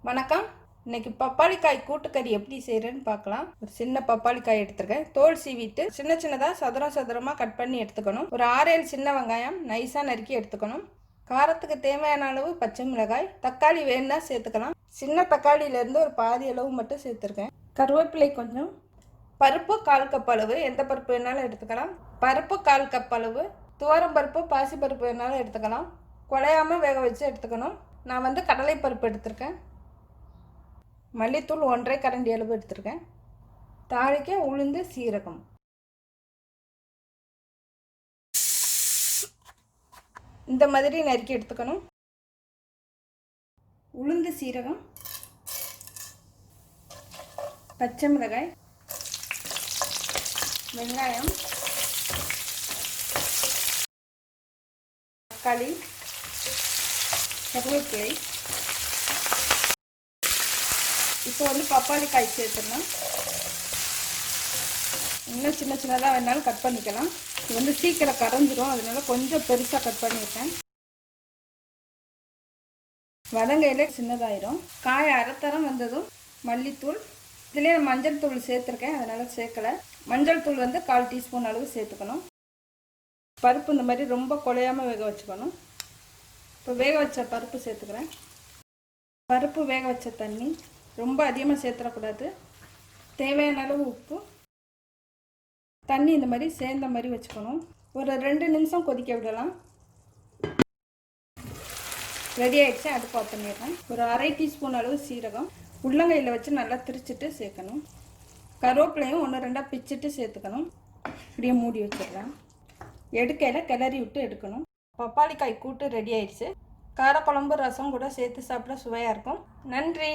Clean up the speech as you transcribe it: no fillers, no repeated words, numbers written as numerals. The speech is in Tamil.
வணக்கம். இன்னைக்கு பப்பாளிக்காய் கூட்டுக்கறி எப்படி செய்கிறேன்னு பார்க்கலாம். ஒரு சின்ன பப்பாளிக்காய் எடுத்துருக்கேன். தோல் சீவிட்டு சின்ன சின்னதாக சதுரமாக கட் பண்ணி எடுத்துக்கணும். ஒரு 6-7 சின்ன வெங்காயம் நைஸாக நறுக்கி எடுத்துக்கணும். காரத்துக்கு தேவையான அளவு பச்சை மிளகாய், தக்காளி வேணுன்னா சேர்த்துக்கலாம். சின்ன தக்காளியிலேருந்து ஒரு பாதி அளவு மட்டும் சேர்த்துருக்கேன். கருவேப்பிலை கொஞ்சம், பருப்பு 1/4 கப் அளவு, எந்த பருப்பு வேணாலும் எடுத்துக்கலாம். பருப்பு 1/4 கப் அளவு, துவரம் பருப்பு பாசி பருப்பு வேணாலும் எடுத்துக்கலாம். குழையாமல் வேக வச்சு எடுத்துக்கணும். நான் கடலை பருப்பு எடுத்திருக்கேன். மல்லித்தூள் 1.5 கரண்டி அளவு எடுத்திருக்கேன். தாளிக்க உளுந்து சீரகம். இந்த மாதிரி நறுக்கி எடுத்துக்கணும். உளுந்து சீரகம், பச்சை மிளகாய், வெங்காயம், தக்காளி, கருவேப்பிலை. இப்போ பப்பாளிக்காய் சேர்த்துடலாம். இன்னும் சின்ன சின்னதாக வேணாலும் கட் பண்ணிக்கலாம். இது சீக்கிரம் கரைஞ்சிரும், அதனால கொஞ்சம் பெருசாக கட் பண்ணியிருக்கேன். வதங்கையில் சின்னதாயிரும். காய் அரைத்தரம் வந்ததும் மல்லித்தூள், இதுலேயே மஞ்சள் தூள் சேர்த்துருக்கேன், அதனால் சேர்க்கலை. மஞ்சள் தூள் 1/4 டீஸ்பூன் அளவு சேர்த்துக்கணும். பருப்பு இந்த மாதிரி ரொம்ப குழையாமல் வேக வச்சுக்கணும். இப்போ வேக வச்ச பருப்பு சேர்த்துக்கிறேன். பருப்பு வேக வச்ச தண்ணி ரொம்ப அதிகமாக சேர்த்துடக்கூடாது. தேவையான அளவு உப்பு, தண்ணி இந்த மாதிரி சேர்ந்த மாதிரி வச்சுக்கணும். ஒரு 2 நிமிஷம் கொதிக்க விடலாம். ரெடி ஆகிடுச்சு. அடுப்பு ஆஃப் பண்ணிடுறேன். ஒரு 1/2 டீஸ்பூன் அளவு சீரகம் உள்ளங்கையில் வச்சு நல்லா திரிச்சிட்டு சேர்க்கணும். கருவேப்பிலையும் 1-2 பிச்சுட்டு சேர்த்துக்கணும். இப்படியே மூடி வச்சிடலாம். எடுக்கையில் கிளறி விட்டு எடுக்கணும். பப்பாளிக்காய் கூட்டு ரெடி ஆயிடுச்சு. காரக்குழம்பு ரசம் கூட சேர்த்து சாப்பிட சுவையாக இருக்கும். நன்றி.